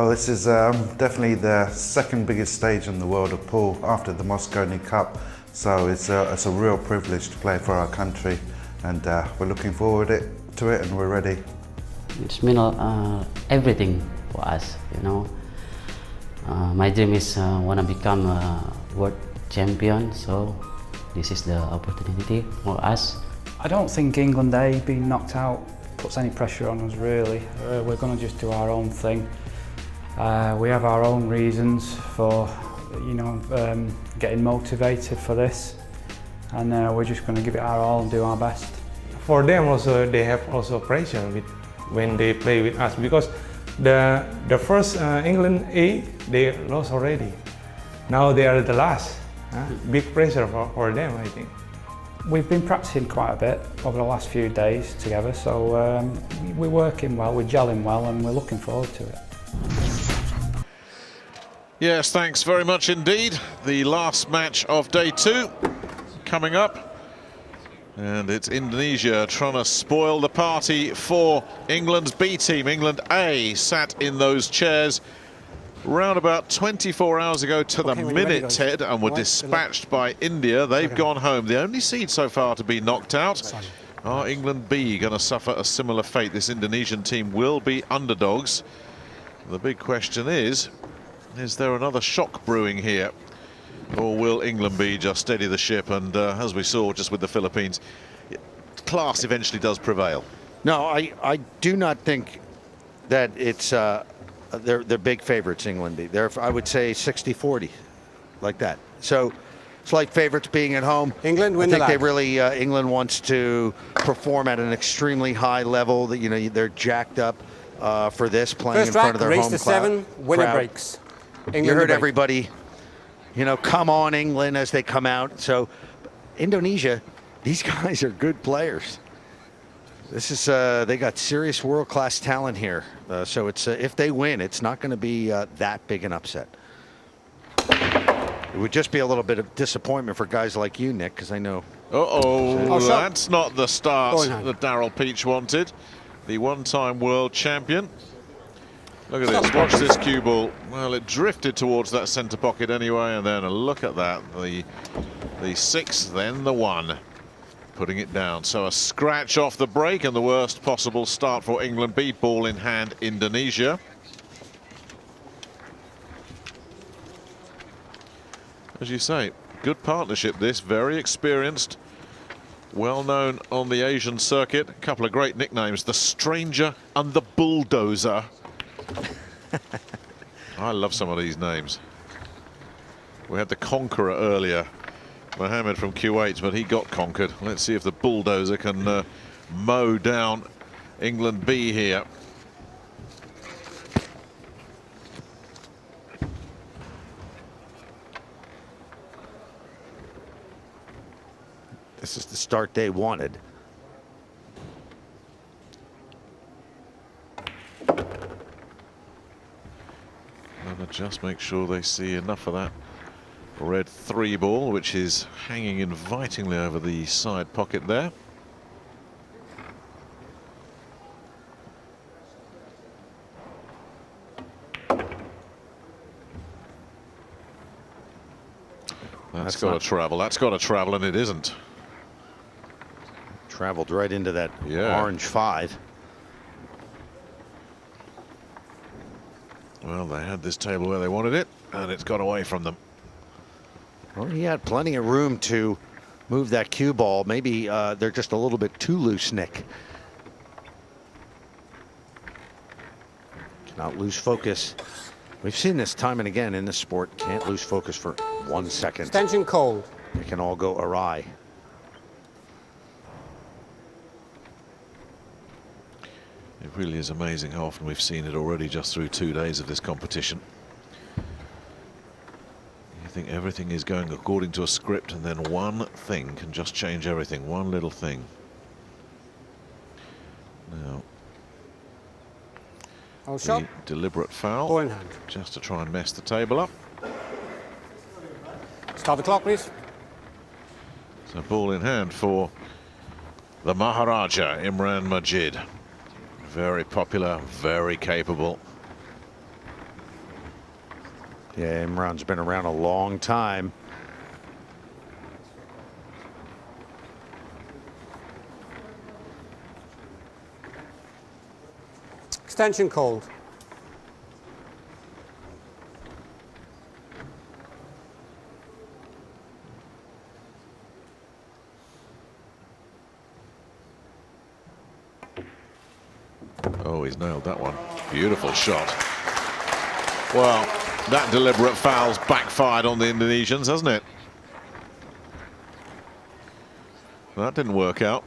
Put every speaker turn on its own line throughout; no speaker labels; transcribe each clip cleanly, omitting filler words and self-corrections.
Well, this is definitely the second biggest stage in the world of pool after the Mosconi Cup. So it's a real privilege to play for our country, and we're looking forward to it, and we're ready.
It's mean everything for us, you know. My dream is want to become a world champion, so this is the opportunity for us.
I don't think England A being knocked out puts any pressure on us really. We're going to just do our own thing. We have our own reasons for, you know, getting motivated for this, and we're just going to give it our all and do our best.
For them also, they have also pressure when they play with us, because the first England A, they lost already. Now they are the last. Big pressure for them, I think.
We've been practicing quite a bit over the last few days together, so we're working well, we're gelling well, and we're looking forward to it.
Yes, thanks very much indeed. The last match of day 2 coming up. And it's Indonesia trying to spoil the party for England's B team. England A sat in those chairs round about 24 hours ago to the minute, Ted, and were dispatched by India. They've gone home. The only seed so far to be knocked out. Are England B going to suffer a similar fate? This Indonesian team will be underdogs. The big question is there another shock brewing here? Or will England B just steady the ship? And as we saw just with the Philippines, class eventually does prevail.
No, I do not think that it's they're big favorites, England B. They're, I would say, 60-40, like that. So slight favorites being at home.
England win.
I think they really England wants to perform at an extremely high level. That, you know, they're jacked up for this, playing
First
in front of their
race
home
to 7, winner breaks. England
you heard everybody, you know, come on England as they come out. So Indonesia, these guys are good players. This is they got serious world-class talent here. So it's if they win, it's not going to be that big an upset. It would just be a little bit of disappointment for guys like you, Nick, because I know.
That's not the start that Daryl Peach wanted. The one-time world champion. Look at this, watch this cue ball. Well, it drifted towards that centre pocket anyway, and then look at that. The 6, then the 1. Putting it down. So a scratch off the break, and the worst possible start for England B. Ball in hand, Indonesia. As you say, good partnership this, very experienced, well known on the Asian circuit. A couple of great nicknames, the Stranger and the Bulldozer. I love some of these names. We had the Conqueror earlier, Mohammed from Kuwait, but he got conquered. Let's see if the Bulldozer can mow down England B here.
This is the start they wanted.
And just make sure they see enough of that red 3 ball, which is hanging invitingly over the side pocket there. That's got to travel. That's got to travel, and it isn't.
Traveled right into that orange 5.
Well, they had this table where they wanted it, and it's got away from them.
Well, he had plenty of room to move that cue ball. Maybe they're just a little bit too loose, Nick. Cannot lose focus. We've seen this time and again in this sport. Can't lose focus for 1 second.
Extension cold.
It can all go awry.
It really is amazing how often we've seen it already just through 2 days of this competition. You think everything is going according to a script, and then one thing can just change everything, one little thing. Now, the deliberate foul,
Ball in hand.
just to try and mess the table up.
Start the clock, please.
So ball in hand for the Maharaja, Imran Majid. Very popular, very capable.
Yeah, Imran's been around a long time.
Extension called.
Oh, he's nailed that one. Beautiful shot. Well, that deliberate foul's backfired on the Indonesians, hasn't it? That didn't work out.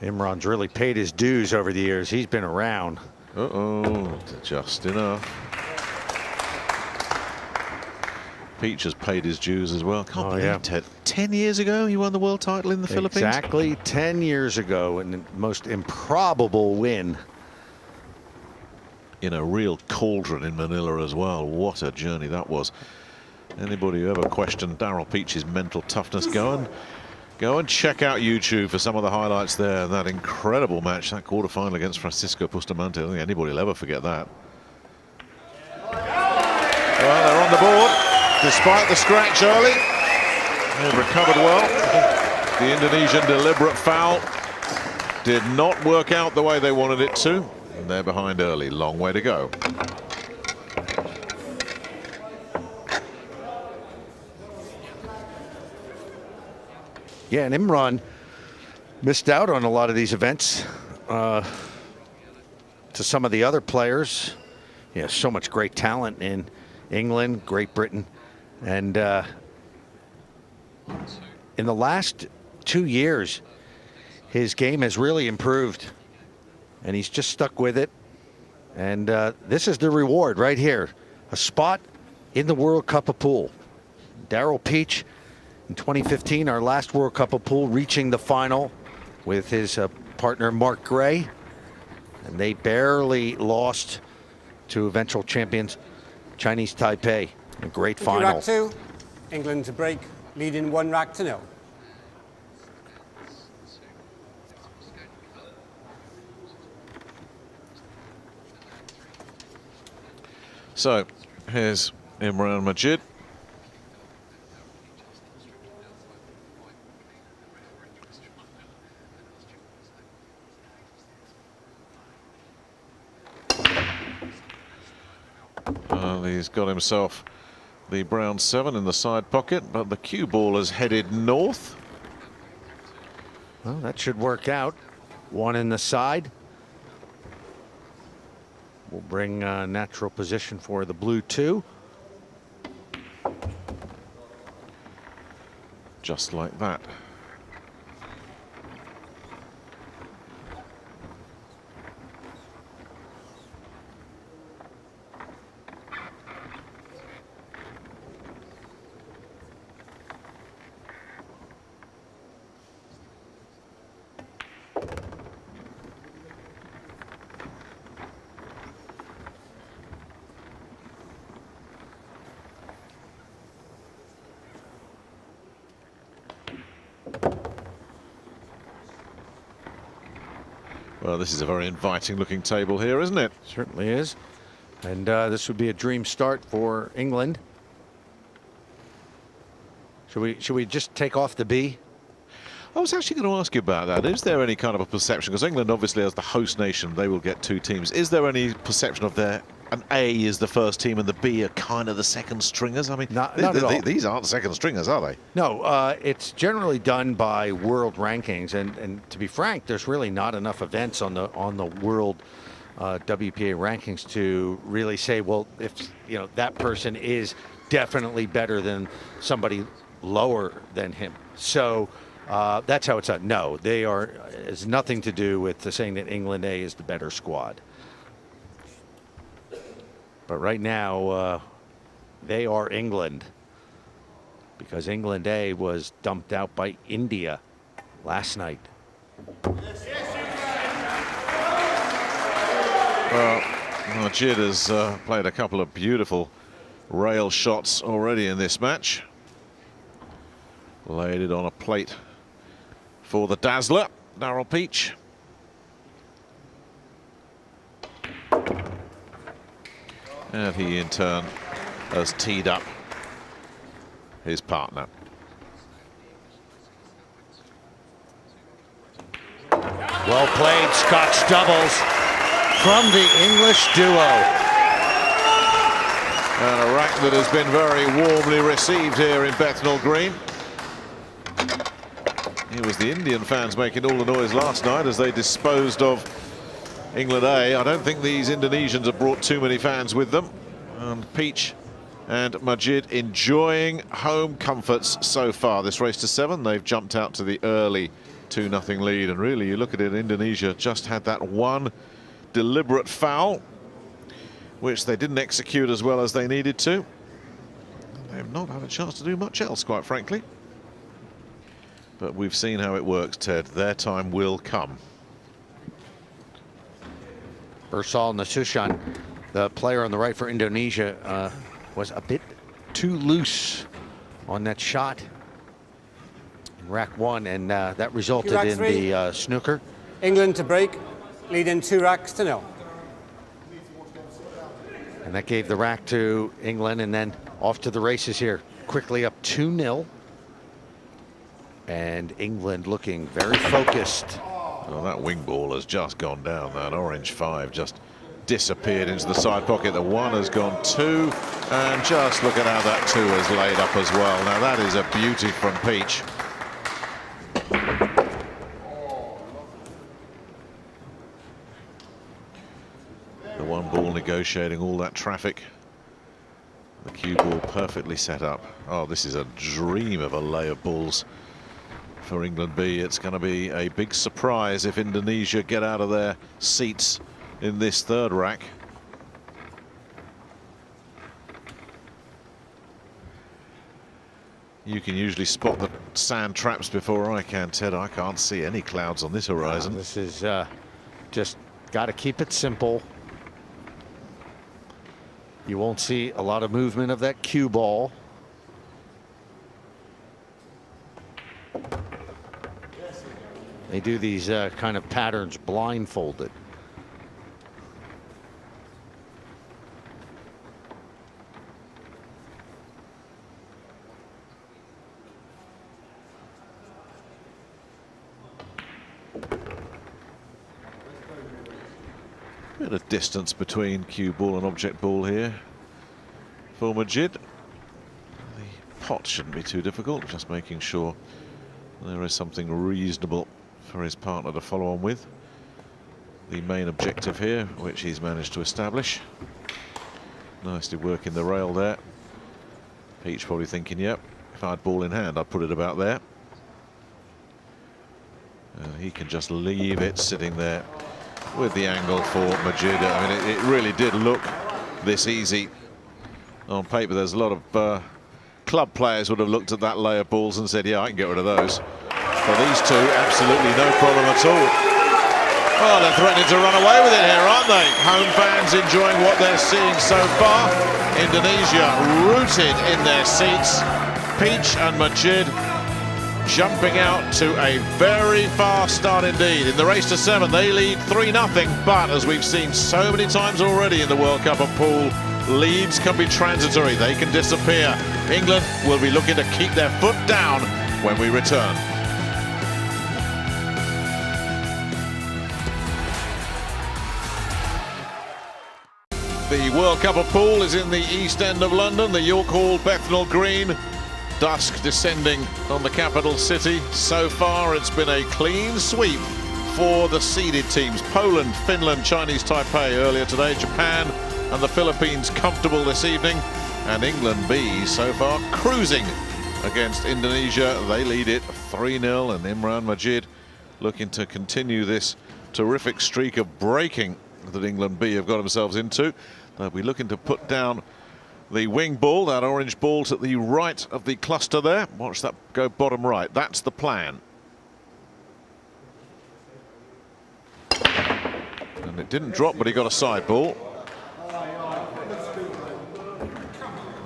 Imran's really paid his dues over the years. He's been around.
Uh-oh, just enough. Peach has paid his dues as well. Can't believe it. 10 years ago he won the world title in the Philippines.
Exactly 10 years ago, and the most improbable win.
In a real cauldron in Manila as well. What a journey that was. Anybody who ever questioned Daryl Peach's mental toughness, go and check out YouTube for some of the highlights there. That incredible match, that quarterfinal against Francisco Bustamante. I don't think anybody will ever forget that. Well, they're on the board, despite the scratch early. They've recovered well. The Indonesian deliberate foul did not work out the way they wanted it to. And they're behind early. Long way to go.
Yeah, and Imran missed out on a lot of these events to some of the other players. Yeah, so much great talent in England, Great Britain, and in the last 2 years, his game has really improved, and he's just stuck with it. And this is the reward right here, a spot in the World Cup of Pool. Daryl Peach, in 2015, our last World Cup of Pool, reaching the final with his partner Mark Gray, and they barely lost to eventual champions Chinese Taipei. A great final.
Rack 2, England to break, leading 1-0.
So here's Imran Majid. He's got himself the brown 7 in the side pocket, but the cue ball has headed north.
Well, that should work out. 1 in the side. We'll bring natural position for the blue 2.
Just like that. Well, this is a very inviting looking table here, isn't it?
Certainly is. And this would be a dream start for England. Should we just take off the B?
I was actually going to ask you about that. Is there any kind of a perception? Because England, obviously, as the host nation, they will get 2 teams. Is there any perception of an A is the first team and the B are kind of the second stringers? I mean,
not at all.
These aren't the second stringers, are they?
No, it's generally done by world rankings, and to be frank, there's really not enough events on the world WPA rankings to really say, well, if that person is definitely better than somebody lower than him. So that's how it's done. No, they are. It has nothing to do with saying that England A is the better squad. But right now, they are England, because England A was dumped out by India last night.
Well, Majid has played a couple of beautiful rail shots already in this match. Laid it on a plate for the dazzler, Daryl Peach. And he in turn has teed up his partner.
Well played, Scotch doubles from the English duo.
And a rack that has been very warmly received here in Bethnal Green. It was the Indian fans making all the noise last night as they disposed of England A. I don't think these Indonesians have brought too many fans with them. And Peach and Majid enjoying home comforts so far. This race to 7, they've jumped out to the early 2-0 lead. And really, you look at it, Indonesia just had that one deliberate foul, which they didn't execute as well as they needed to. They've not had a chance to do much else, quite frankly. But we've seen how it works, Ted. Their time will come.
Ursal Nasution, the player on the right for Indonesia, was a bit too loose on that shot in rack 1, and that resulted in the snooker.
England to break, leading 2 racks to 0.
And that gave the rack to England, and then off to the races here. Quickly up 2-0. And England looking very focused.
Well, that wing ball has just gone down. That orange 5 just disappeared into the side pocket. The 1 has gone 2, and just look at how that 2 is laid up as well. Now that is a beauty from Peach. The 1 ball negotiating all that traffic. The cue ball perfectly set up. Oh, this is a dream of a lay of balls for England B. It's going to be a big surprise if Indonesia get out of their seats in this 3rd rack. You can usually spot the sand traps before I can, Ted. I can't see any clouds on this horizon.
This is just got to keep it simple. You won't see a lot of movement of that cue ball. They do these kind of patterns blindfolded.
Bit of distance between cue ball and object ball here for Majid. The pot shouldn't be too difficult, just making sure there is something reasonable for his partner to follow on with. The main objective here, which he's managed to establish. Nicely working the rail there. Peach probably thinking, yep, if I had ball in hand, I'd put it about there. He can just leave it sitting there with the angle for Majid. I mean, it really did look this easy on paper. There's a lot of club players would have looked at that lay of balls and said, yeah, I can get rid of those. For these two, absolutely no problem at all. Well, they're threatening to run away with it here, aren't they? Home fans enjoying what they're seeing so far. Indonesia rooted in their seats. Peach and Majid jumping out to a very fast start indeed. In the race to 7, they lead 3-0, but as we've seen so many times already in the World Cup of Pool, leads can be transitory, they can disappear. England will be looking to keep their foot down when we return. The World Cup of Pool is in the East End of London, the York Hall, Bethnal Green. Dusk descending on the capital city. So far, it's been a clean sweep for the seeded teams. Poland, Finland, Chinese Taipei earlier today, Japan and the Philippines comfortable this evening. And England B so far cruising against Indonesia. They lead it 3-0, and Imran Majid looking to continue this terrific streak of breaking that England B have got themselves into. They'll be looking to put down the wing ball, that orange ball to the right of the cluster there. Watch that go bottom right. That's the plan. And it didn't drop, but he got a side ball.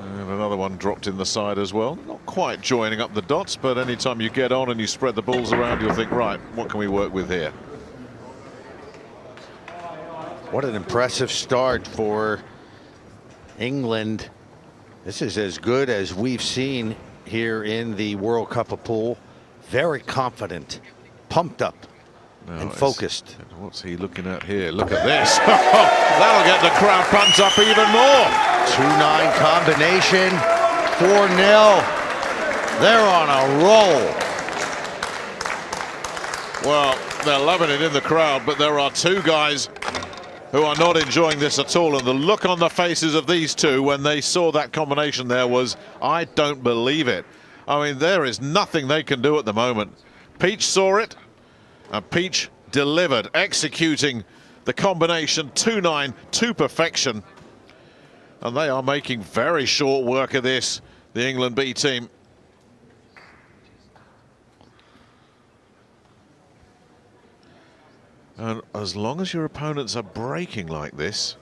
And another one dropped in the side as well. Not quite joining up the dots, but anytime you get on and you spread the balls around, you'll think, right, what can we work with here?
What an impressive start for England, this is as good as we've seen here in the World Cup of Pool. Very confident, pumped up, and focused.
What's he looking at here? Look at this. That'll get the crowd pumped up even more.
2-9 combination, 4-0. They're on a roll.
Well, they're loving it in the crowd, but there are two guys who are not enjoying this at all. And the look on the faces of these two when they saw that combination there was, I don't believe it. I mean, there is nothing they can do at the moment. Peach saw it, and Peach delivered, executing the combination 2-9 to perfection. And they are making very short work of this, the England B team. And as long as your opponents are breaking like this,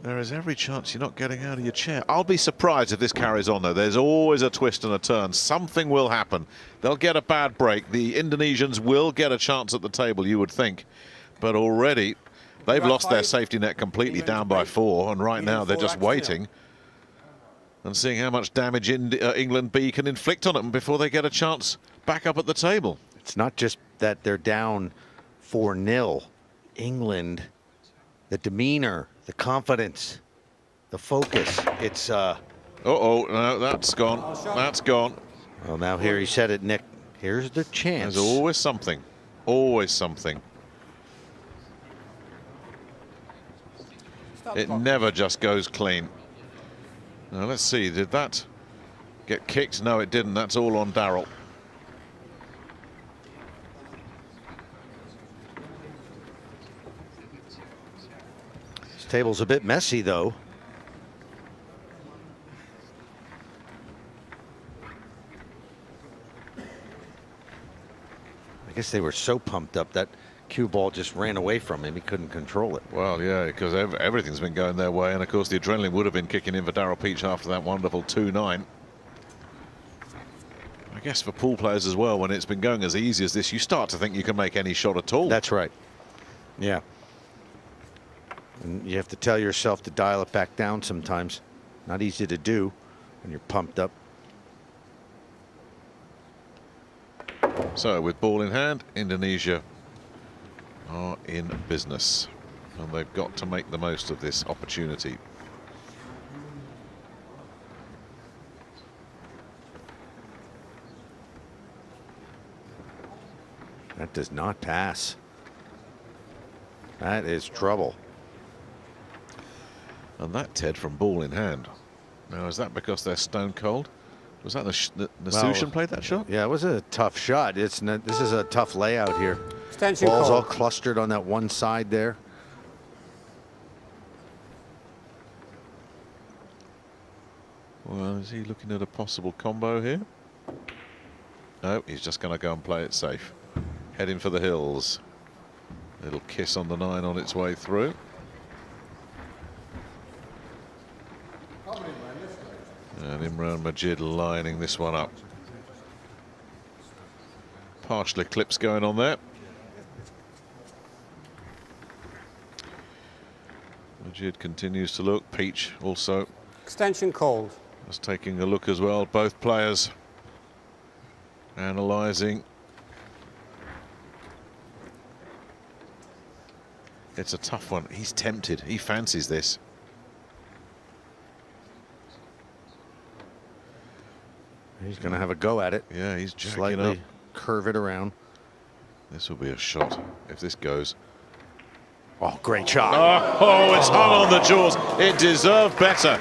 there is every chance you're not getting out of your chair. I'll be surprised if this carries on, though. There's always a twist and a turn. Something will happen. They'll get a bad break. The Indonesians will get a chance at the table, you would think. But already, they've lost their safety net completely, down by 4. And right now, they're just waiting and seeing how much damage England B can inflict on them before they get a chance back up at the table.
It's not just that they're down 4-0. England, the demeanor, the confidence, the focus. It's
no, that's gone. That's gone.
Well, now here he said it, Nick. Here's the chance.
There's always something. Always something. It never just goes clean. Now let's see, did that get kicked? No, it didn't. That's all on Darrell.
Table's a bit messy, though. I guess they were so pumped up that cue ball just ran away from him. He couldn't control it.
Well, yeah, because everything's been going their way. And, of course, the adrenaline would have been kicking in for Darrell Peach after that wonderful 2-9. I guess for pool players as well, when it's been going as easy as this, you start to think you can make any shot at all.
That's right. Yeah. And you have to tell yourself to dial it back down sometimes. Not easy to do when you're pumped up.
So with ball in hand, Indonesia are in business. And they've got to make the most of this opportunity.
That does not pass. That is trouble.
And that, Ted, from ball in hand. Now, is that because they're stone cold? Was that the Nasution played that shot?
Yeah, it was a tough shot. It's not, this is a tough layout here.
Extension
Ball's
call.
all clustered on that one side there.
Well, is he looking at a possible combo here? No, he's just going to go and play it safe. Heading for the hills. Little kiss on the 9 on its way through. And Imran Majid lining this one up. Partial eclipse going on there. Majid continues to look. Peach also
Extension called.
just taking a look as well. Both players analysing. It's a tough one. He's tempted. He fancies this.
He's going to have a go at it.
Yeah, he's jacking
Slightly
up.
curve it around.
This will be a shot if this goes.
Oh, great shot.
Oh, it's hung on the jaws. It deserved better.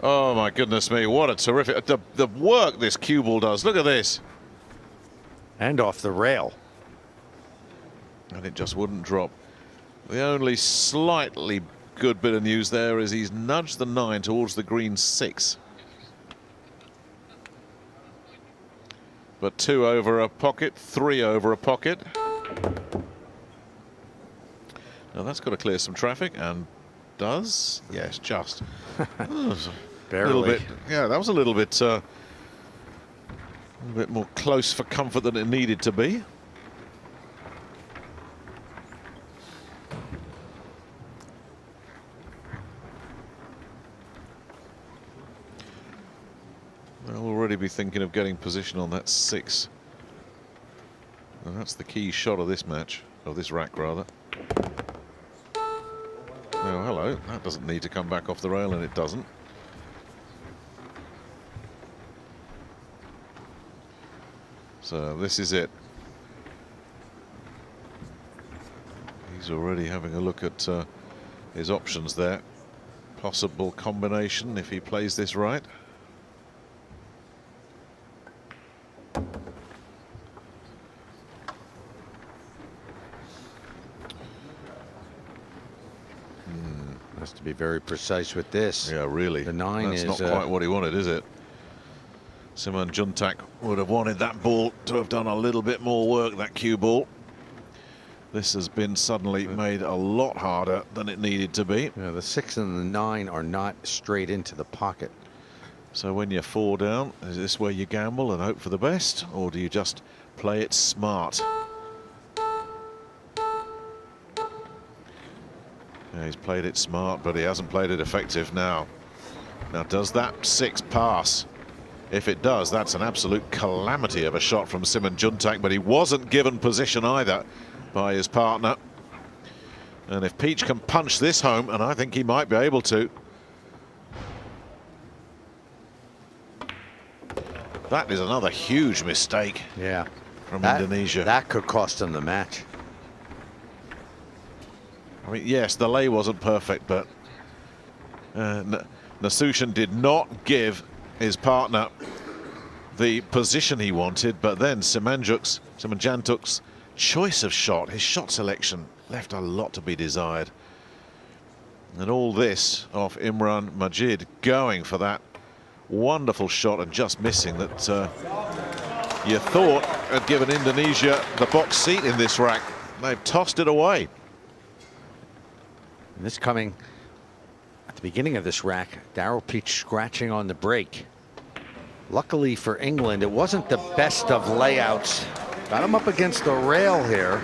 Oh, my goodness me. What a terrific... The work this cue ball does. Look at this.
And off the rail.
And it just wouldn't drop. The only slightly good bit of news there is he's nudged the 9 towards the green 6. But 2 over a pocket, 3 over a pocket. Now that's got to clear some traffic, and does? Yes, just.
Barely.
Little bit, yeah, that was a little bit more close for comfort than it needed to be. be thinking of getting position on that 6. And that's the key shot of this match, of this rack rather. Oh, hello. That doesn't need to come back off the rail, and it doesn't. So this is it. He's already having a look at his options there. Possible combination if he plays this right.
Has to be very precise with this.
Yeah, really.
The 9
That's
is
not quite what he wanted, is it? Simon Juntak would have wanted that ball to have done a little bit more work, that cue ball. This has been suddenly made a lot harder than it needed to be.
Yeah, the 6 and the 9 are not straight into the pocket.
So when you're 4 down, is this where you gamble and hope for the best, or do you just play it smart? Yeah, he's played it smart, but he hasn't played it effective now. Now, does that 6 pass? If it does, that's an absolute calamity of a shot from Simon Juntak, but he wasn't given position either by his partner. And if Peach can punch this home, and I think he might be able to, that is another huge mistake.
Yeah,
from Indonesia.
That could cost him the match.
I mean, yes, the lay wasn't perfect, but Nasution did not give his partner the position he wanted, but then Simanjuntak's choice of shot, his shot selection, left a lot to be desired. And all this off Imran Majid going for that wonderful shot and just missing that you thought had given Indonesia the box seat in this rack. They've tossed it away.
And this coming at the beginning of this rack, Daryl Peach scratching on the break. Luckily for England, it wasn't the best of layouts. Got him up against the rail here.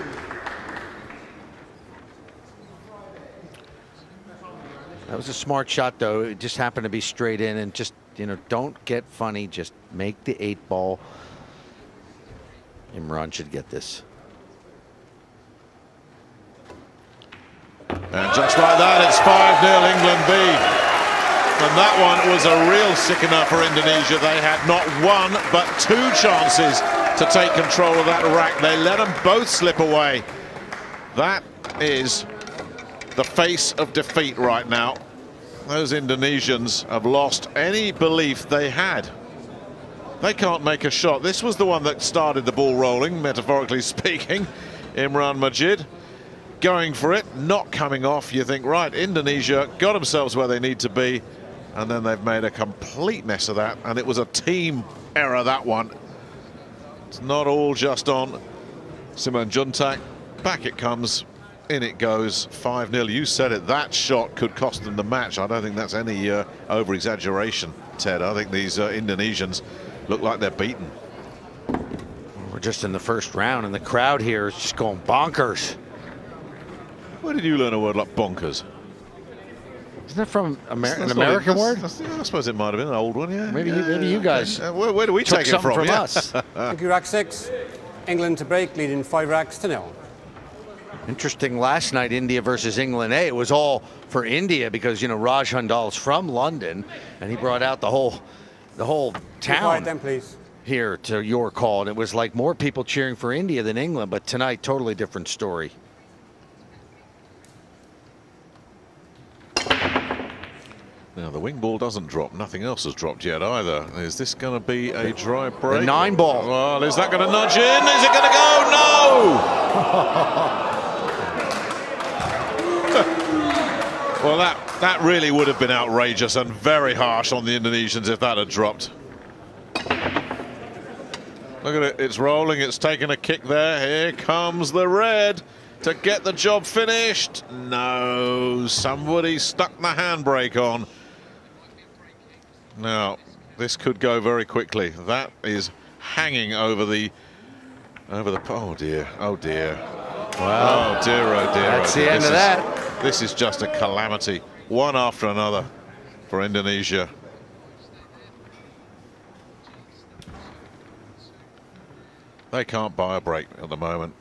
That was a smart shot, though. It just happened to be straight in, and just, you know, don't get funny. Just make the 8 ball. Imran should get this.
And just like that, it's 5-0 England B. And that one was a real sickener for Indonesia. They had not 1 but 2 chances to take control of that rack. They let them both slip away. That is the face of defeat right now. Those Indonesians have lost any belief they had. They can't make a shot. This was the one that started the ball rolling, metaphorically speaking. Imran Majid going for it, not coming off. You think, right, Indonesia got themselves where they need to be, and then they've made a complete mess of that, and it was a team error, that one. It's not all just on Simon Juntak. Back it comes, in it goes, 5-0. You said it, that shot could cost them the match. I don't think that's any over-exaggeration, Ted. I think these Indonesians look like they're beaten.
We're just in the first round, and the crowd here is just going bonkers.
Where did you learn a word like bonkers?
Isn't that from an
That's
American word?
I suppose it might have been an old one, yeah.
Maybe you guys
where do we
took
take it
something
from?
from
Yeah.
us.
Thank you, rack 6. England to break, leading 5 racks to 0.
Interesting last night, India versus England A. It was all for India because, you know, Raj Handal's from London, and he brought out the whole
Be quiet
town
then, please.
here to your call. And it was like more people cheering for India than England, but tonight, totally different story.
Now the wing ball doesn't drop. Nothing else has dropped yet either. Is this going to be a dry break?
The 9 ball.
Well, is that going to nudge in? Is it going to go? No! Well, that really would have been outrageous and very harsh on the Indonesians if that had dropped. Look at it. It's rolling. It's taking a kick there. Here comes the red to get the job finished. No, somebody stuck the handbrake on. Now, this could go very quickly. That is hanging over the oh dear, oh dear.
Wow.
Oh dear, oh dear.
That's
oh dear.
the end of that.
This is just a calamity, one after another for Indonesia. They can't buy a break at the moment.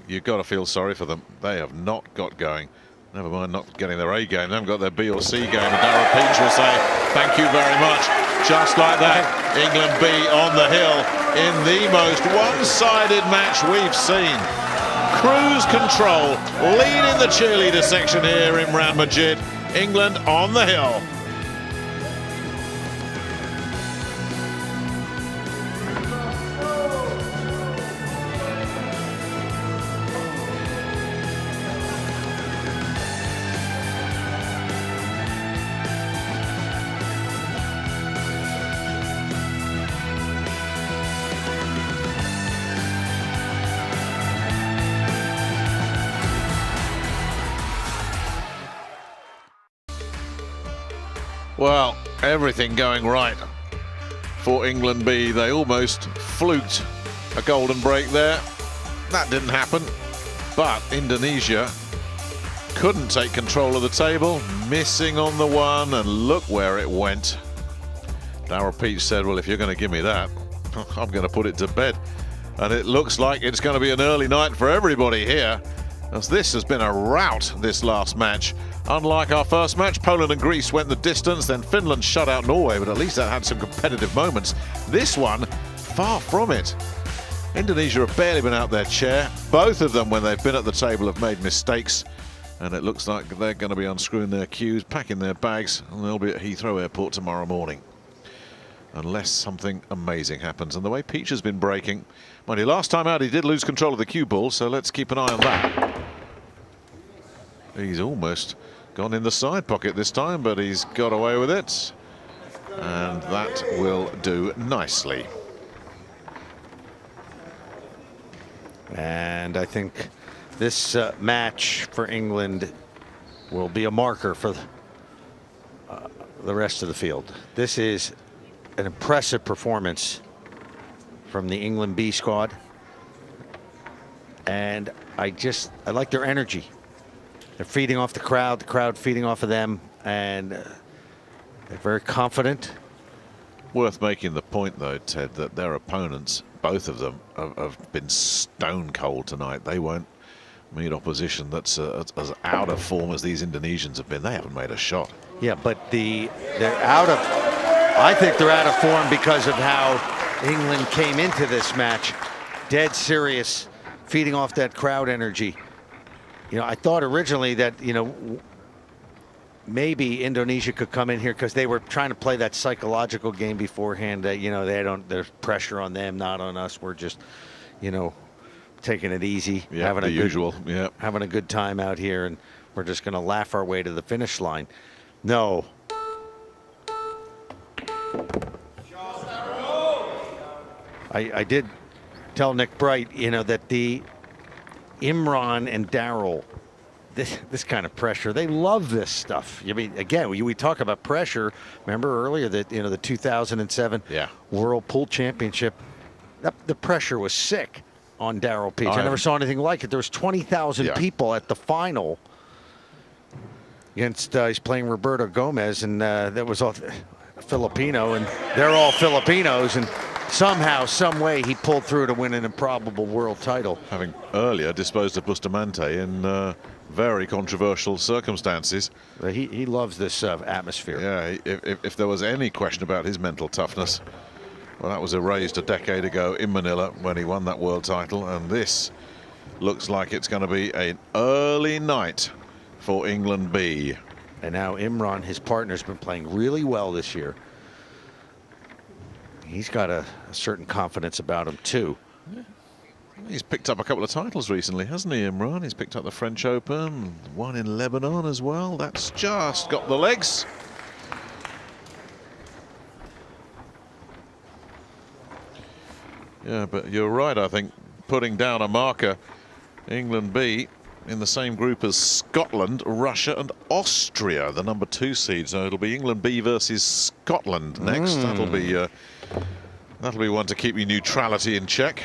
You've got to feel sorry for them. They have not got going. Never mind not getting their A game. They haven't got their B or C game. And Darrell Peach will say, thank you very much. Just like that, England B on the hill in the most one-sided match we've seen. Cruise control, leading the cheerleader section here, Imran Majid. England on the hill. Well, everything going right for England B. They almost fluked a golden break there. That didn't happen. But Indonesia couldn't take control of the table, missing on the one, and look where it went. Darrell Peach said, well, if you're going to give me that, I'm going to put it to bed. And it looks like it's going to be an early night for everybody here, as this has been a rout, this last match. Unlike our first match, Poland and Greece went the distance, then Finland shut out Norway, but at least that had some competitive moments. This one, far from it. Indonesia have barely been out their chair. Both of them, when they've been at the table, have made mistakes. And it looks like they're going to be unscrewing their cues, packing their bags, and they'll be at Heathrow Airport tomorrow morning. Unless something amazing happens. And the way Peach has been breaking, mind you, last time out he did lose control of the cue ball, so let's keep an eye on that. He's almost gone in the side pocket this time, but he's got away with it. And that will do nicely.
And I think this match for England will be a marker for the rest of the field. This is an impressive performance from the England B squad. And I like their energy. They're feeding off the crowd feeding off of them, and they're very confident.
Worth making the point, though, Ted, that their opponents, both of them, have been stone cold tonight. They won't meet opposition that's as out of form as these Indonesians have been. They haven't made a shot.
Yeah, but they're out of. I think they're out of form because of how England came into this match, dead serious, feeding off that crowd energy. You know, I thought originally that, you know, maybe Indonesia could come in here because they were trying to play that psychological game beforehand that, you know, there's pressure on them, not on us. We're just, you know, taking it easy,
having
a good time out here, and we're just going to laugh our way to the finish line. No. I did tell Nick Bright, you know, that the Imran and Darrell, this kind of pressure, they love this stuff. I mean, again, we talk about pressure. Remember earlier that, you know, the 2007 World Pool Championship, the pressure was sick on Darrell Peach. I never saw anything like it. There was 20,000 people at the final against, he's playing Roberto Gomez, and that was all Filipino, and they're all Filipinos, and somehow, some way, he pulled through to win an improbable world title.
Having earlier disposed of Bustamante in very controversial circumstances.
He loves this atmosphere.
Yeah, if there was any question about his mental toughness, well, that was erased a decade ago in Manila when he won that world title. And this looks like it's going to be an early night for England B.
And now Imran, his partner, has been playing really well this year. He's got a certain confidence about him, too.
Yeah. He's picked up a couple of titles recently, hasn't he, Imran? He's picked up the French Open, one in Lebanon as well. That's just got the legs. Yeah, but you're right, I think, putting down a marker. England B in the same group as Scotland, Russia and Austria, the number 2 seed. So it'll be England B versus Scotland next. That'll be one to keep your neutrality in check.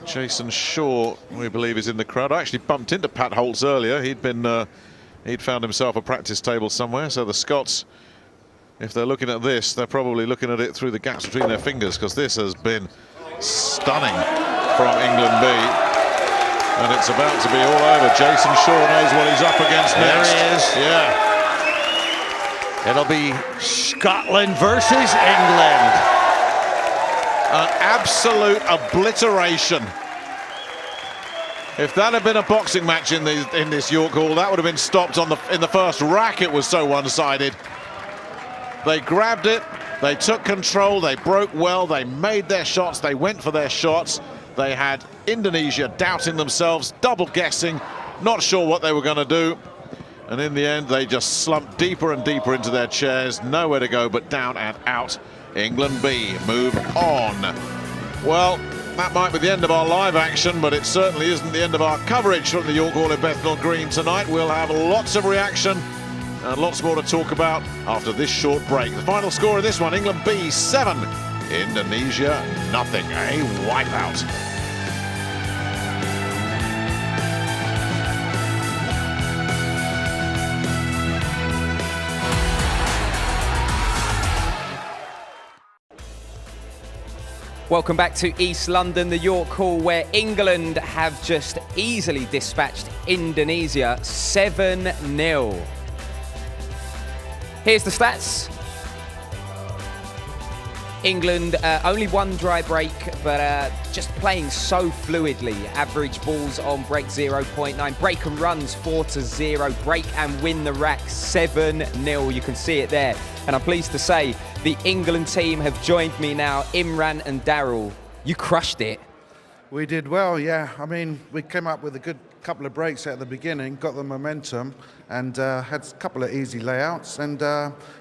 Jason Shaw, we believe, is in the crowd. I actually bumped into Pat Holtz earlier. He'd found himself a practice table somewhere. So the Scots if they're looking at this, they're probably looking at it through the gaps between their fingers, because this has been stunning from England B. And it's about to be all over. Jason Shaw knows what he's up against next.
There he is.
Yeah.
It'll be Scotland versus England.
An absolute obliteration. If that had been a boxing match in this York Hall, that would have been stopped in the first rack. It was so one-sided. They grabbed it, they took control, they broke well, they made their shots, they went for their shots. They had Indonesia doubting themselves, double guessing, not sure what they were going to do. And in the end, they just slumped deeper and deeper into their chairs, nowhere to go but down and out. England B move on. Well, that might be the end of our live action, but it certainly isn't the end of our coverage from the York Hall in Bethnal Green tonight. We'll have lots of reaction and lots more to talk about after this short break. The final score of this one, England B 7, Indonesia nothing. A wipeout.
Welcome back to East London, the York Hall, where England have just easily dispatched Indonesia 7-0. Here's the stats. England only one dry break, but just playing so fluidly. Average balls on break 0.9, break and runs 4-0, break and win the rack 7-0. You can see it there. And I'm pleased to say the England team have joined me now. Imran and Daryl, you crushed it.
We did well, yeah. I mean, we came up with a good couple of breaks at the beginning, got the momentum, and had a couple of easy layouts. And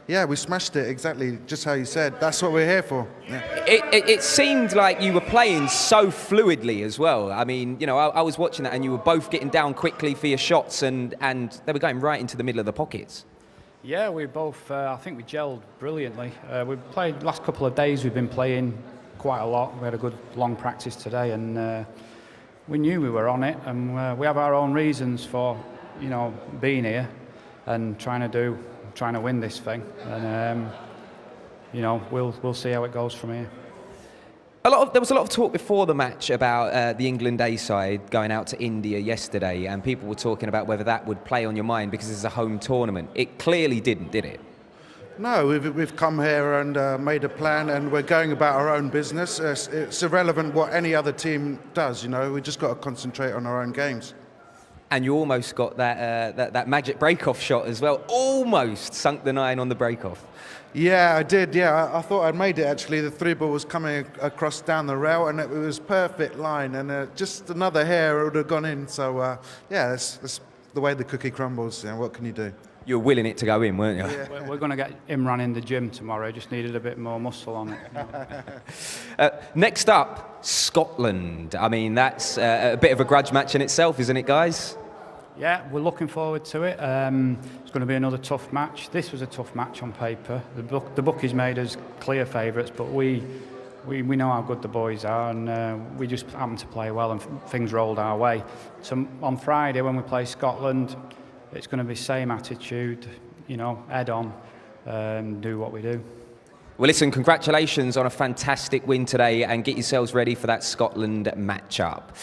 yeah, we smashed it exactly just how you said. That's what we're here for. Yeah.
It seemed like you were playing so fluidly as well. I mean, you know, I was watching that, and you were both getting down quickly for your shots, and they were going right into the middle of the pockets.
Yeah, we both, I think we gelled brilliantly. We've played, last couple of days we've been playing quite a lot. We had a good long practice today, and we knew we were on it, and we have our own reasons for, you know, being here and trying to win this thing. And you know, we'll see how it goes from here.
There was a lot of talk before the match about the England A side going out to India yesterday, and people were talking about whether that would play on your mind because it's a home tournament. It clearly didn't, did it?
No, we've come here and made a plan, and we're going about our own business. It's irrelevant what any other team does, you know. We just got to concentrate on our own games.
And you almost got that magic break-off shot as well. Almost sunk the 9 on the break-off.
Yeah, I did. Yeah, I thought I'd made it actually. The three ball was coming across down the rail, and it was perfect line, and just another hair it would have gone in. So yeah, that's the way the cookie crumbles. You know, what can you do?
You were willing it to go in, weren't you?
Yeah.
We're going to get Imran in the gym tomorrow. Just needed a bit more muscle on it.
Next up, Scotland. I mean, that's a bit of a grudge match in itself, isn't it, guys?
Yeah, we're looking forward to it. It's going to be another tough match. This was a tough match on paper. The bookies made us clear favourites, but we know how good the boys are, and we just happened to play well, and things rolled our way. So on Friday when we play Scotland, it's going to be same attitude, you know, head on, do what we do.
Well, listen, congratulations on a fantastic win today, and get yourselves ready for that Scotland match-up.